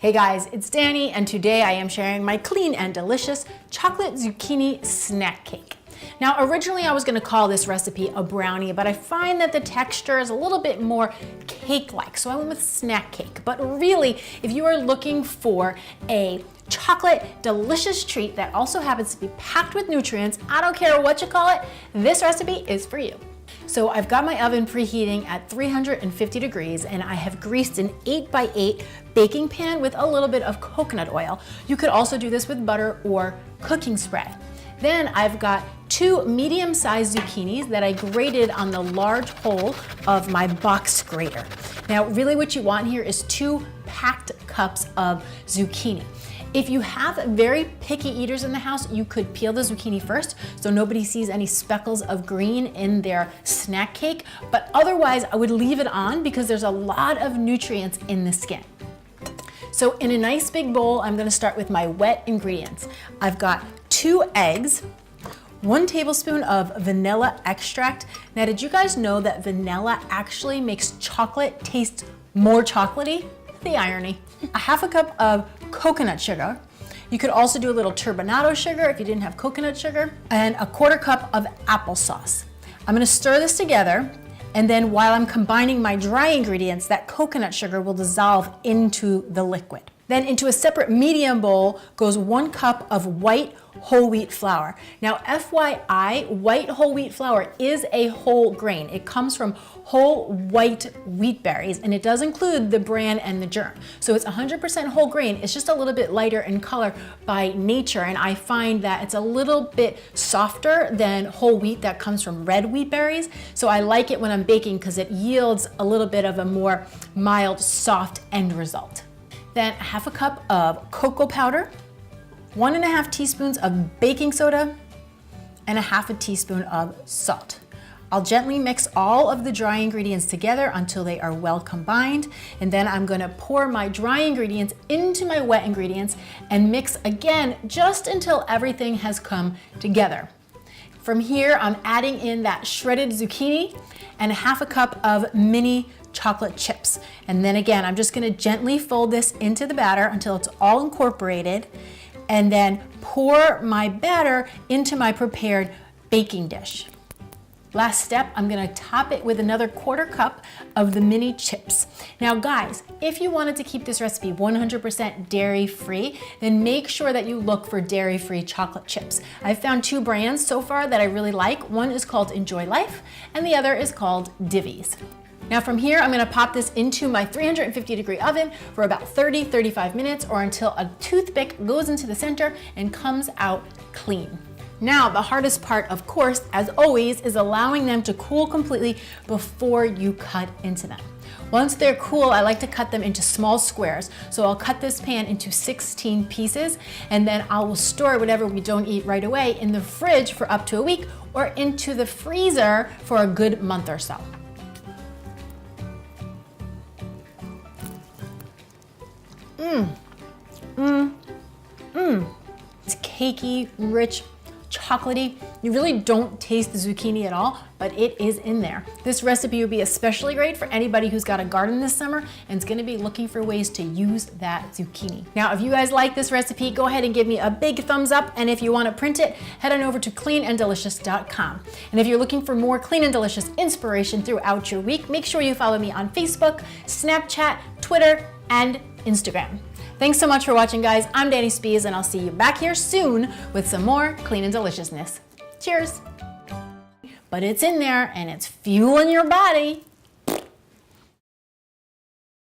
Hey guys, it's Danny, and today I am sharing my clean and delicious chocolate zucchini snack cake. Now, originally I was going to call this recipe a brownie, but I find that the texture is a little bit more cake-like, so I went with snack cake. But really, if you are looking for a chocolate delicious treat that also happens to be packed with nutrients, I don't care what you call it, this recipe is for you. So I've got my oven preheating at 350 degrees, and I have greased an 8x8 baking pan with a little bit of coconut oil. You could also do this with butter or cooking spray. Then I've got 2 medium-sized zucchinis that I grated on the large hole of my box grater. Now, really what you want here is 2 packed cups of zucchini. If you have very picky eaters in the house, you could peel the zucchini first so nobody sees any speckles of green in their snack cake, but otherwise I would leave it on because there's a lot of nutrients in the skin. So in a nice big bowl, I'm gonna start with my wet ingredients. I've got 2 eggs, 1 tablespoon of vanilla extract. Now, did you guys know that vanilla actually makes chocolate taste more chocolatey? The irony. A half a cup of coconut sugar. You could also do a little turbinado sugar if you didn't have coconut sugar, and a 1/4 cup of applesauce. I'm gonna stir this together, and then while I'm combining my dry ingredients, that coconut sugar will dissolve into the liquid. Then into a separate medium bowl goes 1 cup of white whole wheat flour. Now, FYI, white whole wheat flour is a whole grain. It comes from whole white wheat berries, and it does include the bran and the germ. So it's 100% whole grain. It's just a little bit lighter in color by nature, and I find that it's a little bit softer than whole wheat that comes from red wheat berries. So I like it when I'm baking because it yields a little bit of a more mild, soft end result. Then half a cup of cocoa powder, 1½ teaspoons of baking soda, and ½ teaspoon of salt. I'll gently mix all of the dry ingredients together until they are well combined, and then I'm gonna pour my dry ingredients into my wet ingredients and mix again just until everything has come together. From here, I'm adding in that shredded zucchini and ½ a cup of mini chocolate chips. And then again, I'm just gonna gently fold this into the batter until it's all incorporated, and then pour my batter into my prepared baking dish. Last step, I'm gonna top it with another 1/4 cup of the mini chips. Now guys, if you wanted to keep this recipe 100% dairy-free, then make sure that you look for dairy-free chocolate chips. I've found 2 brands so far that I really like. One is called Enjoy Life, and the other is called Divvies. Now from here, I'm gonna pop this into my 350-degree oven for about 30-35 minutes, or until a toothpick goes into the center and comes out clean. Now, the hardest part, of course, as always, is allowing them to cool completely before you cut into them. Once they're cool, I like to cut them into small squares. So I'll cut this pan into 16 pieces, and then I will store whatever we don't eat right away in the fridge for up to a week, or into the freezer for a good month or so. It's cakey, rich, chocolatey. You really don't taste the zucchini at all, but it is in there. This recipe would be especially great for anybody who's got a garden this summer and is gonna be looking for ways to use that zucchini. Now, if you guys like this recipe, go ahead and give me a big thumbs up, and if you wanna print it, head on over to cleananddelicious.com. And if you're looking for more clean and delicious inspiration throughout your week, make sure you follow me on Facebook, Snapchat, Twitter, and Instagram. Thanks so much for watching, guys. I'm Danny Spies, and I'll see you back here soon with some more clean and deliciousness. Cheers. But it's in there, and it's fueling your body.